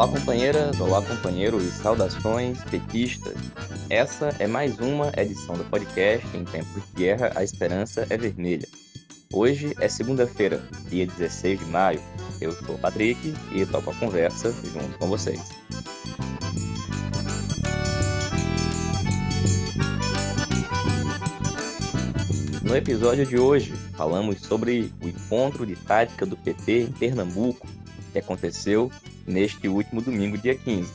Olá, companheiras, olá, companheiros, saudações petistas. Essa é mais uma edição do podcast Em Tempos de Guerra, a Esperança é Vermelha. Hoje é segunda-feira, dia 16 de maio. Eu sou o Patrick e toco a conversa junto com vocês. No episódio de hoje, falamos sobre o encontro de tática do PT em Pernambuco, que aconteceu neste último domingo, dia 15.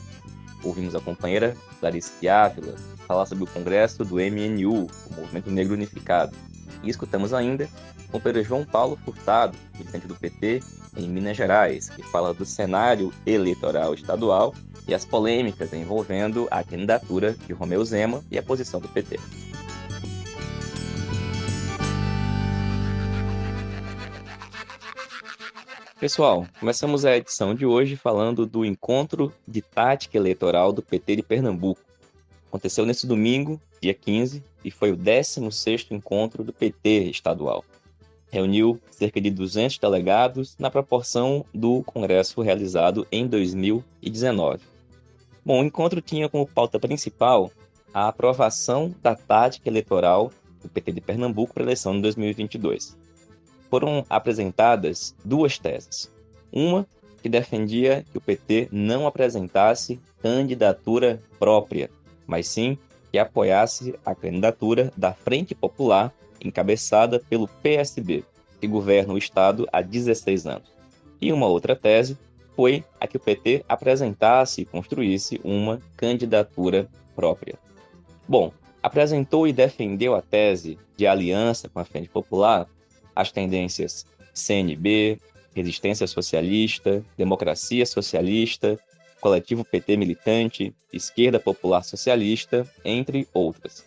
Ouvimos a companheira Clarice Ávila falar sobre o congresso do MNU, o Movimento Negro Unificado. E escutamos ainda o companheiro João Paulo Furtado, presidente do PT em Minas Gerais, que fala do cenário eleitoral estadual e as polêmicas envolvendo a candidatura de Romeu Zema e a posição do PT. Pessoal, começamos a edição de hoje falando do encontro de tática eleitoral do PT de Pernambuco. Aconteceu nesse domingo, dia 15, e foi o 16º encontro do PT estadual. Reuniu cerca de 200 delegados na proporção do congresso realizado em 2019. Bom, o encontro tinha como pauta principal a aprovação da tática eleitoral do PT de Pernambuco para a eleição de 2022. Foram apresentadas duas teses. Uma que defendia que o PT não apresentasse candidatura própria, mas sim que apoiasse a candidatura da Frente Popular, encabeçada pelo PSB, que governa o Estado há 16 anos. E uma outra tese foi a que o PT apresentasse e construísse uma candidatura própria. Bom, apresentou e defendeu a tese de aliança com a Frente Popular as tendências CNB, Resistência Socialista, Democracia Socialista, Coletivo PT Militante, Esquerda Popular Socialista, entre outras.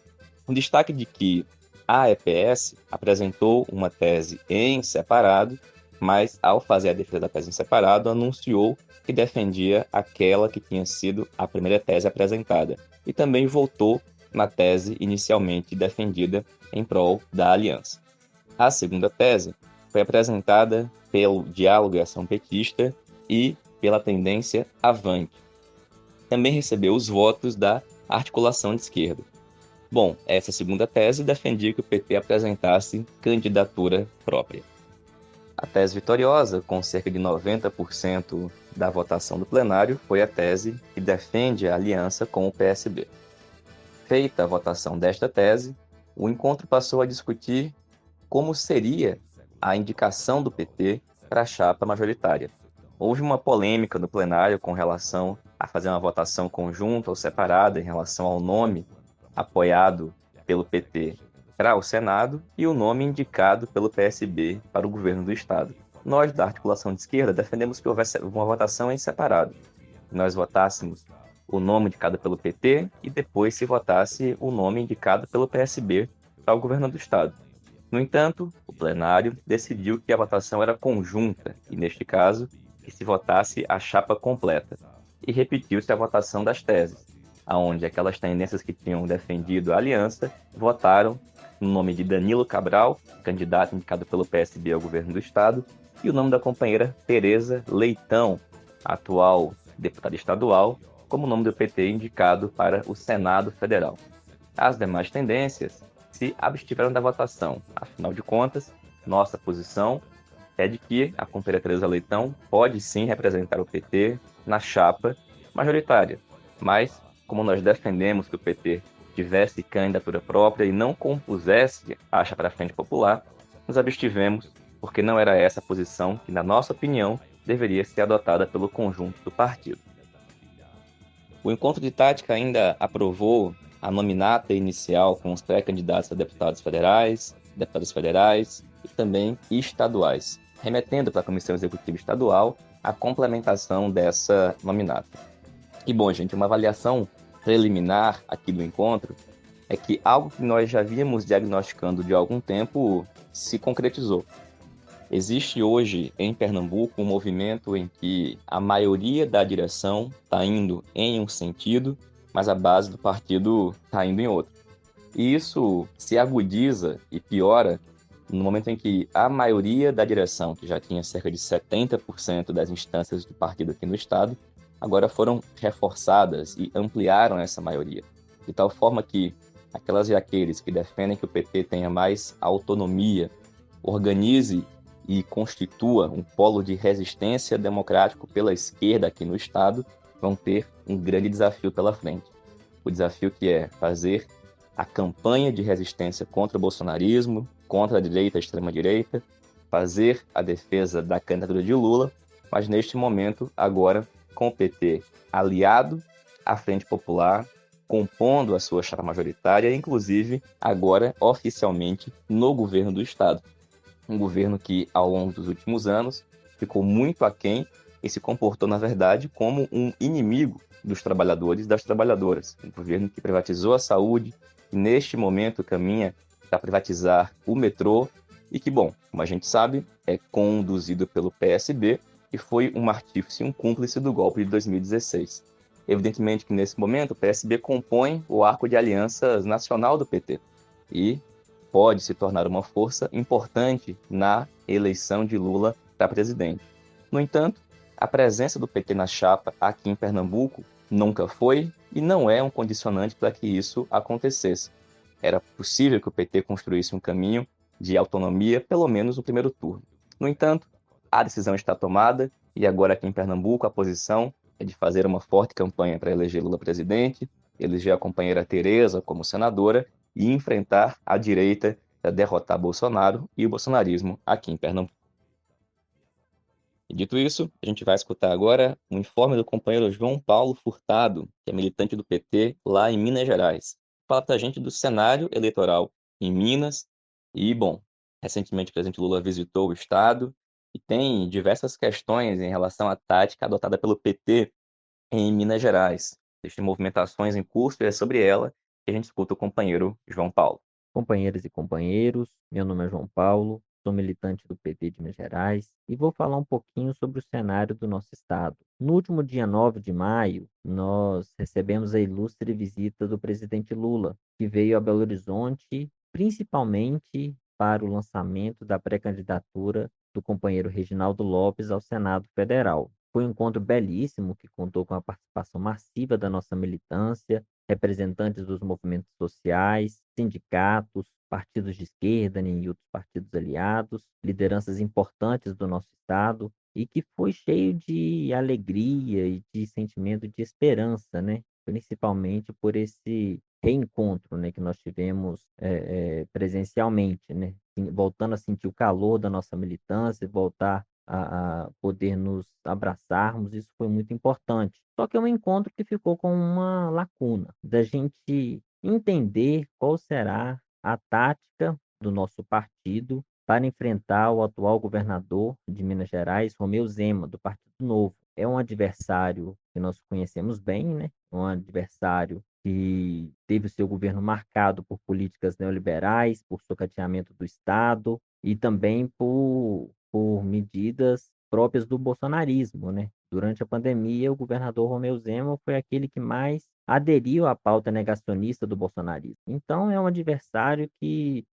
Um destaque de que a EPS apresentou uma tese em separado, mas ao fazer a defesa da tese em separado, anunciou que defendia aquela que tinha sido a primeira tese apresentada, e também votou na tese inicialmente defendida em prol da aliança. A segunda tese foi apresentada pelo Diálogo e Ação Petista e pela tendência Avante. Também recebeu os votos da articulação de esquerda. Bom, essa segunda tese defendia que o PT apresentasse candidatura própria. A tese vitoriosa, com cerca de 90% da votação do plenário, foi a tese que defende a aliança com o PSB. Feita a votação desta tese, o encontro passou a discutir como seria a indicação do PT para a chapa majoritária. Houve uma polêmica no plenário com relação a fazer uma votação conjunta ou separada em relação ao nome apoiado pelo PT para o Senado e o nome indicado pelo PSB para o governo do Estado. Nós, da articulação de esquerda, defendemos que houvesse uma votação em separado. Nós votássemos o nome indicado pelo PT e depois se votasse o nome indicado pelo PSB para o governo do Estado. No entanto, o plenário decidiu que a votação era conjunta e, neste caso, que se votasse a chapa completa. E repetiu-se a votação das teses, onde aquelas tendências que tinham defendido a aliança votaram no nome de Danilo Cabral, candidato indicado pelo PSB ao governo do Estado, e o nome da companheira Tereza Leitão, atual deputada estadual, como nome do PT indicado para o Senado Federal. As demais tendências se abstiveram da votação. Afinal de contas, nossa posição é de que a companheira Tereza Leitão pode sim representar o PT na chapa majoritária. Mas, como nós defendemos que o PT tivesse candidatura própria e não compusesse a chapa da Frente Popular, nos abstivemos porque não era essa a posição que, na nossa opinião, deveria ser adotada pelo conjunto do partido. O encontro de tática ainda aprovou a nominata inicial com os pré-candidatos a deputados federais e também estaduais, remetendo para a Comissão Executiva Estadual a complementação dessa nominata. E bom, gente, uma avaliação preliminar aqui do encontro é que algo que nós já víamos diagnosticando de algum tempo se concretizou. Existe hoje em Pernambuco um movimento em que a maioria da direção está indo em um sentido, mas a base do partido está indo em outro. E isso se agudiza e piora no momento em que a maioria da direção, que já tinha cerca de 70% das instâncias do partido aqui no Estado, agora foram reforçadas e ampliaram essa maioria, de tal forma que aquelas e aqueles que defendem que o PT tenha mais autonomia, organize e constitua um polo de resistência democrático pela esquerda aqui no Estado, vão ter um grande desafio pela frente. O desafio que é fazer a campanha de resistência contra o bolsonarismo, contra a direita, a extrema-direita, fazer a defesa da candidatura de Lula, mas neste momento, agora, com o PT aliado à Frente Popular, compondo a sua chapa majoritária, inclusive agora oficialmente no governo do Estado. Um governo que, ao longo dos últimos anos, ficou muito aquém e se comportou, na verdade, como um inimigo dos trabalhadores e das trabalhadoras. Um governo que privatizou a saúde, e neste momento caminha para privatizar o metrô e que, bom, como a gente sabe, é conduzido pelo PSB e foi um artífice, um cúmplice do golpe de 2016. Evidentemente que, nesse momento, o PSB compõe o arco de alianças nacional do PT e pode se tornar uma força importante na eleição de Lula para presidente. No entanto, a presença do PT na chapa aqui em Pernambuco nunca foi e não é um condicionante para que isso acontecesse. Era possível que o PT construísse um caminho de autonomia, pelo menos no primeiro turno. No entanto, a decisão está tomada e agora aqui em Pernambuco a posição é de fazer uma forte campanha para eleger Lula presidente, eleger a companheira Tereza como senadora e enfrentar a direita para derrotar Bolsonaro e o bolsonarismo aqui em Pernambuco. E dito isso, a gente vai escutar agora um informe do companheiro João Paulo Furtado, que é militante do PT lá em Minas Gerais. Fala para a gente do cenário eleitoral em Minas e, bom, recentemente o presidente Lula visitou o estado e tem diversas questões em relação à tática adotada pelo PT em Minas Gerais. Existem movimentações em curso e é sobre ela que a gente escuta o companheiro João Paulo. Companheiras e companheiros, meu nome é João Paulo, sou militante do PT de Minas Gerais e vou falar um pouquinho sobre o cenário do nosso estado. No último dia 9 de maio, nós recebemos a ilustre visita do presidente Lula, que veio a Belo Horizonte principalmente para o lançamento da pré-candidatura do companheiro Reginaldo Lopes ao Senado Federal. Foi um encontro belíssimo que contou com a participação massiva da nossa militância, representantes dos movimentos sociais, sindicatos, partidos de esquerda, né, e outros partidos aliados, lideranças importantes do nosso estado, e que foi cheio de alegria e de sentimento de esperança, né? Principalmente por esse reencontro, né, que nós tivemos presencialmente, né? Voltando a sentir o calor da nossa militância, voltar a poder nos abraçarmos, isso foi muito importante. Só que é um encontro que ficou com uma lacuna, da gente entender qual será a tática do nosso partido para enfrentar o atual governador de Minas Gerais, Romeu Zema, do Partido Novo. É um adversário que nós conhecemos bem, né? Um adversário que teve o seu governo marcado por políticas neoliberais, por sucateamento do Estado e também por medidas próprias do bolsonarismo, né? Durante a pandemia, o governador Romeu Zema foi aquele que mais aderiu à pauta negacionista do bolsonarismo. Então, é um adversário que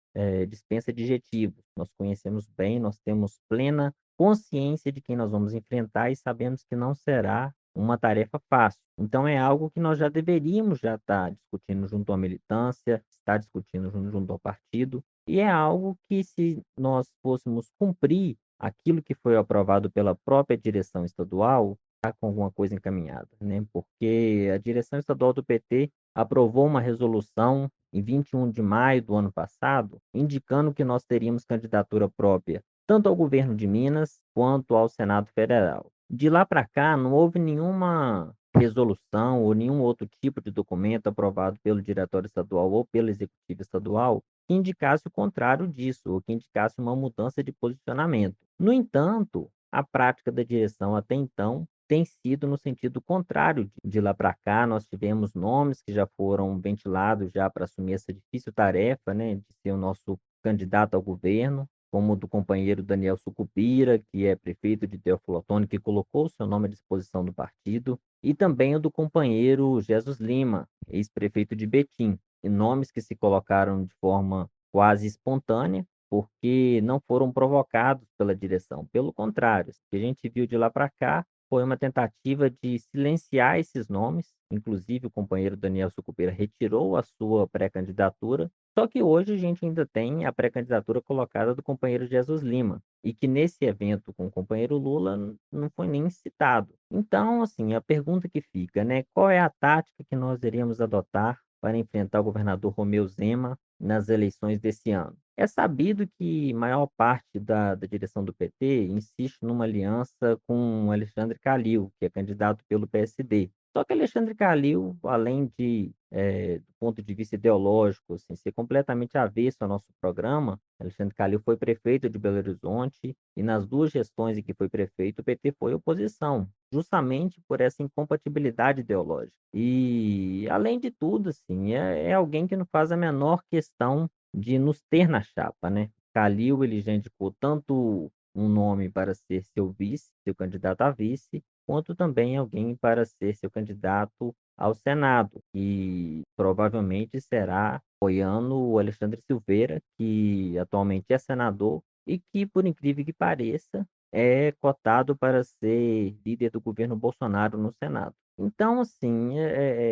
dispensa adjetivos. Nós conhecemos bem, nós temos plena consciência de quem nós vamos enfrentar e sabemos que não será uma tarefa fácil. Então, é algo que nós já deveríamos já estar discutindo junto à militância, estar discutindo junto ao partido, e é algo que, se nós fôssemos cumprir aquilo que foi aprovado pela própria direção estadual, está com alguma coisa encaminhada, né? Porque a direção estadual do PT aprovou uma resolução em 21 de maio do ano passado, indicando que nós teríamos candidatura própria tanto ao governo de Minas quanto ao Senado Federal. De lá para cá, não houve nenhuma resolução ou nenhum outro tipo de documento aprovado pelo Diretório Estadual ou pelo Executivo Estadual que indicasse o contrário disso, ou que indicasse uma mudança de posicionamento. No entanto, a prática da direção até então tem sido no sentido contrário. De lá para cá, nós tivemos nomes que já foram ventilados já para assumir essa difícil tarefa, né, de ser o nosso candidato ao governo, como o do companheiro Daniel Sucupira, que é prefeito de Teófilo Otoni, que colocou o seu nome à disposição do partido, e também o do companheiro Jesus Lima, ex-prefeito de Betim, e nomes que se colocaram de forma quase espontânea, porque não foram provocados pela direção. Pelo contrário, o que a gente viu de lá para cá foi uma tentativa de silenciar esses nomes, inclusive o companheiro Daniel Sucupira retirou a sua pré-candidatura, só que hoje a gente ainda tem a pré-candidatura colocada do companheiro Jesus Lima, e que nesse evento com o companheiro Lula não foi nem citado. Então, assim, a pergunta que fica, né, qual é a tática que nós iremos adotar para enfrentar o governador Romeu Zema nas eleições desse ano? É sabido que maior parte da direção do PT insiste numa aliança com Alexandre Calil, que é candidato pelo PSD. Só que Alexandre Calil, além de, do ponto de vista ideológico, assim, ser completamente avesso ao nosso programa, Alexandre Calil foi prefeito de Belo Horizonte e nas 2 gestões em que foi prefeito, o PT foi oposição, justamente por essa incompatibilidade ideológica. E, além de tudo, assim, é alguém que não faz a menor questão de nos ter na chapa, né. Calil, ele já indicou tanto um nome para ser seu vice, seu candidato a vice, quanto também alguém para ser seu candidato ao Senado, e provavelmente será apoiando o Alexandre Silveira, que atualmente é senador e que, por incrível que pareça, é cotado para ser líder do governo Bolsonaro no Senado. Então, assim,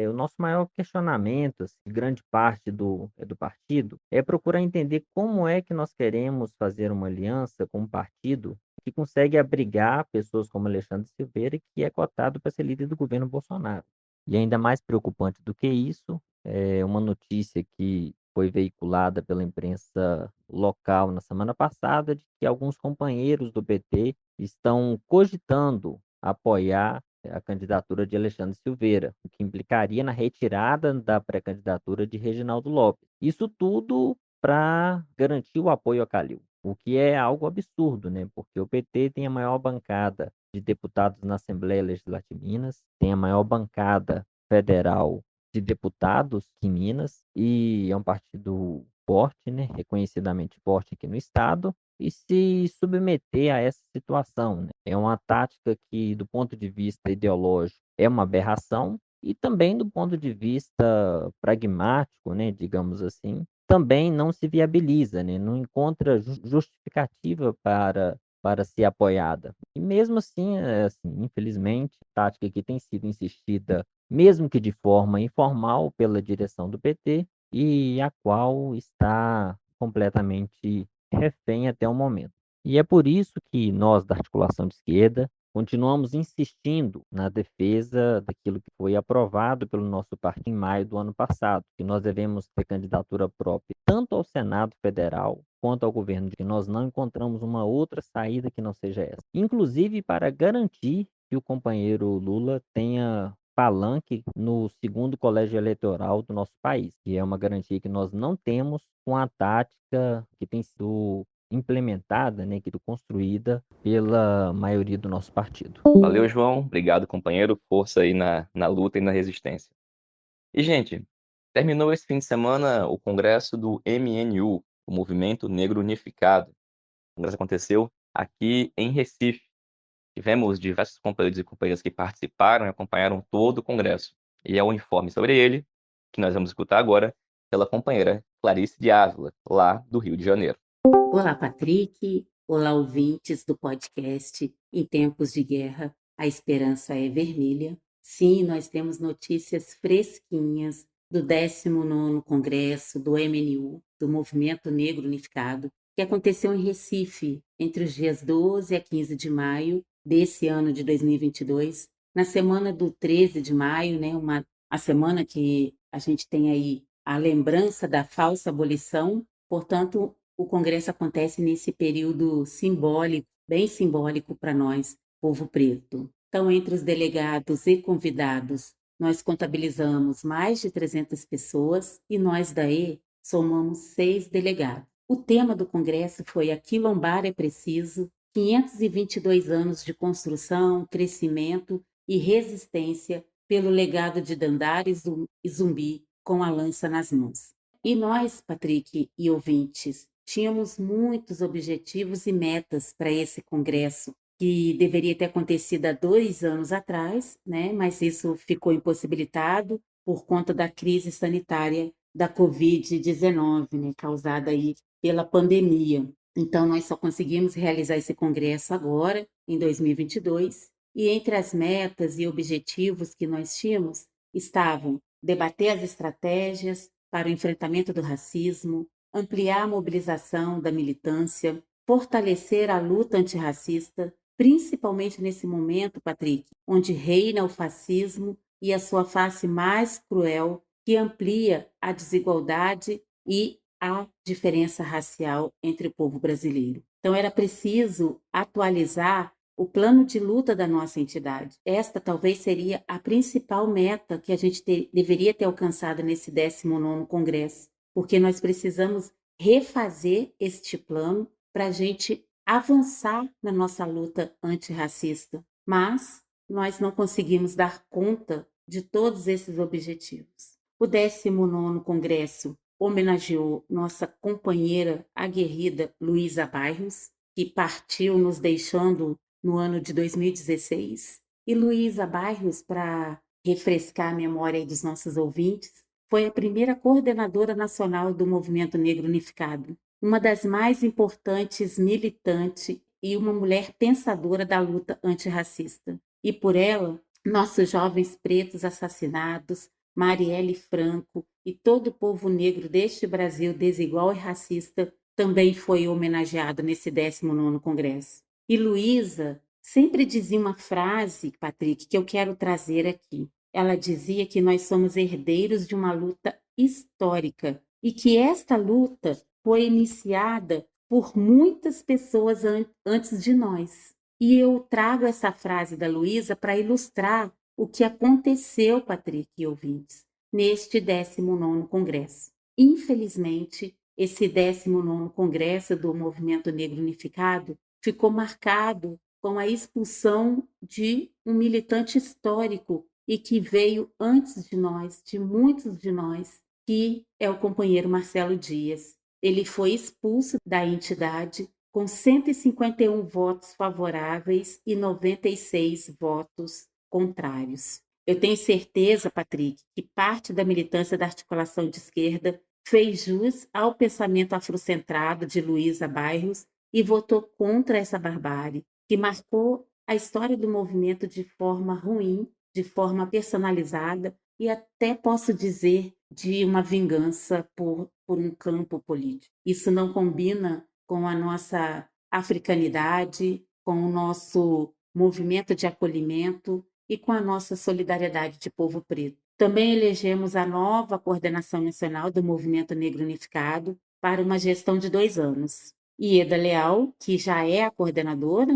o nosso maior questionamento, assim, grande parte do partido, é procurar entender como é que nós queremos fazer uma aliança com um partido que consegue abrigar pessoas como Alexandre Silveira, que é cotado para ser líder do governo Bolsonaro. E ainda mais preocupante do que isso, é uma notícia que foi veiculada pela imprensa local na semana passada, de que alguns companheiros do PT estão cogitando apoiar a candidatura de Alexandre Silveira, o que implicaria na retirada da pré-candidatura de Reginaldo Lopes. Isso tudo para garantir o apoio a Calil, o que é algo absurdo, né? Porque o PT tem a maior bancada de deputados na Assembleia Legislativa de Minas, tem a maior bancada federal de deputados em Minas e é um partido forte, né? Reconhecidamente forte aqui no estado e se submeter a essa situação, né. É uma tática que, do ponto de vista ideológico, é uma aberração e também do ponto de vista pragmático, né, digamos assim, também não se viabiliza, né, não encontra justificativa para ser apoiada. E mesmo assim, assim, infelizmente, a tática que tem sido insistida, mesmo que de forma informal, pela direção do PT, e a qual está completamente refém até o momento. E é por isso que nós, da articulação de esquerda, continuamos insistindo na defesa daquilo que foi aprovado pelo nosso partido em maio do ano passado, que nós devemos ter candidatura própria tanto ao Senado Federal quanto ao governo, de que nós não encontramos uma outra saída que não seja essa. Inclusive para garantir que o companheiro Lula tenha palanque no segundo colégio eleitoral do nosso país, que é uma garantia que nós não temos com a tática que tem sido implementada, né, que foi construída pela maioria do nosso partido. Valeu, João. Obrigado, companheiro. Força aí na luta e na resistência. E, gente, terminou esse fim de semana o congresso do MNU, o Movimento Negro Unificado. O congresso aconteceu aqui em Recife. Tivemos diversos companheiros e companheiras que participaram e acompanharam todo o congresso. E é o informe sobre ele que nós vamos escutar agora pela companheira Clarice de Ávila, lá do Rio de Janeiro. Olá, Patrick. Olá, ouvintes do podcast Em Tempos de Guerra, a Esperança é Vermelha. Sim, nós temos notícias fresquinhas do 19º Congresso do MNU, do Movimento Negro Unificado, que aconteceu em Recife entre os dias 12 a 15 de maio desse ano de 2022, na semana do 13 de maio, né, a semana que a gente tem aí a lembrança da falsa abolição. Portanto, o congresso acontece nesse período simbólico, bem simbólico para nós, povo preto. Então, entre os delegados e convidados, nós contabilizamos mais de 300 pessoas e nós daí somamos 6 delegados. O tema do congresso foi Aquilombar é Preciso, 522 anos de construção, crescimento e resistência pelo legado de Dandara e Zumbi com a lança nas mãos. E nós, Patrick e ouvintes, tínhamos muitos objetivos e metas para esse congresso, que deveria ter acontecido há 2 anos atrás, né? Mas isso ficou impossibilitado por conta da crise sanitária da Covid-19, né? Causada aí pela pandemia. Então, nós só conseguimos realizar esse congresso agora, em 2022, E entre as metas e objetivos que nós tínhamos estavam debater as estratégias para o enfrentamento do racismo, ampliar a mobilização da militância, fortalecer a luta antirracista, principalmente nesse momento, Patrick, onde reina o fascismo e a sua face mais cruel, que amplia a desigualdade e a diferença racial entre o povo brasileiro. Então, era preciso atualizar o plano de luta da nossa entidade. Esta talvez seria a principal meta que a gente deveria ter alcançado nesse 19º Congresso, porque nós precisamos refazer este plano para a gente avançar na nossa luta antirracista. Mas nós não conseguimos dar conta de todos esses objetivos. O 19º Congresso homenageou nossa companheira aguerrida Luísa Bairros, que partiu nos deixando no ano de 2016. E Luísa Bairros, para refrescar a memória dos nossos ouvintes, foi a primeira coordenadora nacional do Movimento Negro Unificado, uma das mais importantes militantes e uma mulher pensadora da luta antirracista. E por ela, nossos jovens pretos assassinados, Marielle Franco e todo o povo negro deste Brasil desigual e racista também foi homenageado nesse 19º Congresso. E Luísa sempre dizia uma frase, Patrick, que eu quero trazer aqui. Ela dizia que nós somos herdeiros de uma luta histórica e que esta luta foi iniciada por muitas pessoas antes de nós. E eu trago essa frase da Luísa para ilustrar o que aconteceu, Patrick e ouvintes, neste 19º Congresso. Infelizmente, esse 19º Congresso do Movimento Negro Unificado ficou marcado com a expulsão de um militante histórico e que veio antes de nós, de muitos de nós, que é o companheiro Marcelo Dias. Ele foi expulso da entidade com 151 votos favoráveis e 96 votos contrários. Eu tenho certeza, Patrick, que parte da militância da articulação de esquerda fez jus ao pensamento afrocentrado de Luísa Bairros e votou contra essa barbárie, que marcou a história do movimento de forma ruim, de forma personalizada e até posso dizer de uma vingança por um campo político. Isso não combina com a nossa africanidade, com o nosso movimento de acolhimento e com a nossa solidariedade de povo preto. Também elegemos a nova coordenação nacional do Movimento Negro Unificado para uma gestão de 2 anos. Ieda Leal, que já é a coordenadora,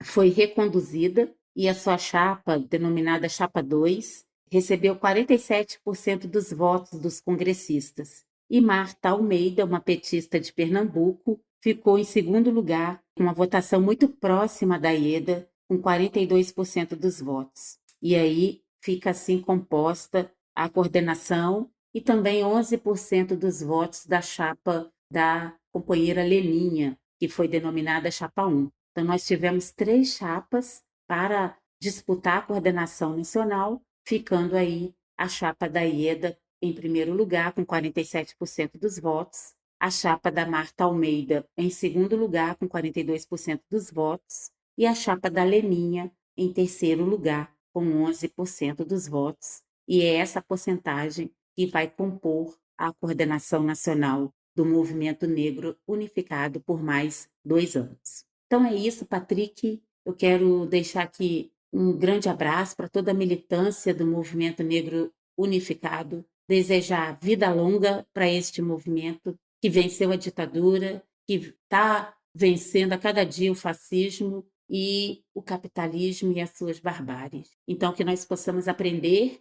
foi reconduzida e a sua chapa, denominada Chapa 2, recebeu 47% dos votos dos congressistas. E Marta Almeida, uma petista de Pernambuco, ficou em segundo lugar, com uma votação muito próxima da Ieda, com 42% dos votos. E aí fica assim composta a coordenação e também 11% dos votos da chapa da companheira Leninha, que foi denominada Chapa 1. Então, nós tivemos 3 chapas para disputar a coordenação nacional, ficando aí a chapa da Ieda em primeiro lugar, com 47% dos votos, a chapa da Marta Almeida em segundo lugar, com 42% dos votos, e a chapa da Leninha em terceiro lugar, com 11% dos votos. E é essa porcentagem que vai compor a coordenação nacional do Movimento Negro Unificado por mais 2 anos. Então é isso, Patrick. Eu quero deixar aqui um grande abraço para toda a militância do Movimento Negro Unificado, desejar vida longa para este movimento que venceu a ditadura, que está vencendo a cada dia o fascismo e o capitalismo e as suas barbáries. Então, que nós possamos aprender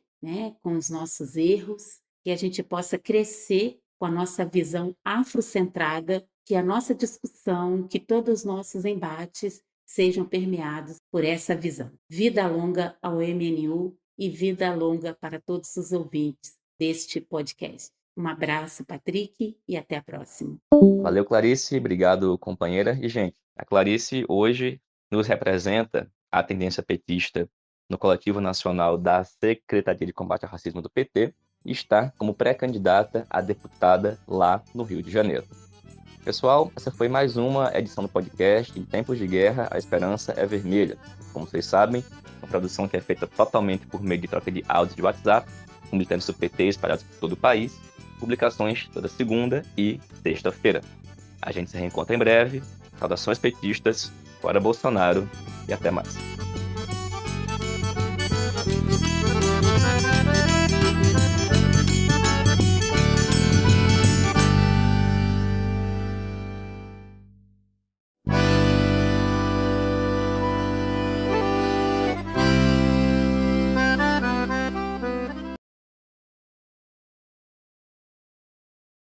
com os nossos erros, que a gente possa crescer com a nossa visão afrocentrada, que a nossa discussão, que todos os nossos embates sejam permeados por essa visão. Vida longa ao MNU e vida longa para todos os ouvintes deste podcast. Um abraço, Patrick, e até a próxima. Valeu, Clarice. Obrigado, companheira. E, gente, a Clarice hoje nos representa a tendência petista no Coletivo Nacional da Secretaria de Combate ao Racismo do PT e está como pré-candidata a deputada lá no Rio de Janeiro. Pessoal, essa foi mais uma edição do podcast Em Tempos de Guerra, a Esperança é Vermelha. Como vocês sabem, uma produção que é feita totalmente por meio de troca de áudios de WhatsApp, com militantes do PT espalhados por todo o país, publicações toda segunda e sexta-feira. A gente se reencontra em breve. Saudações petistas, fora Bolsonaro e até mais.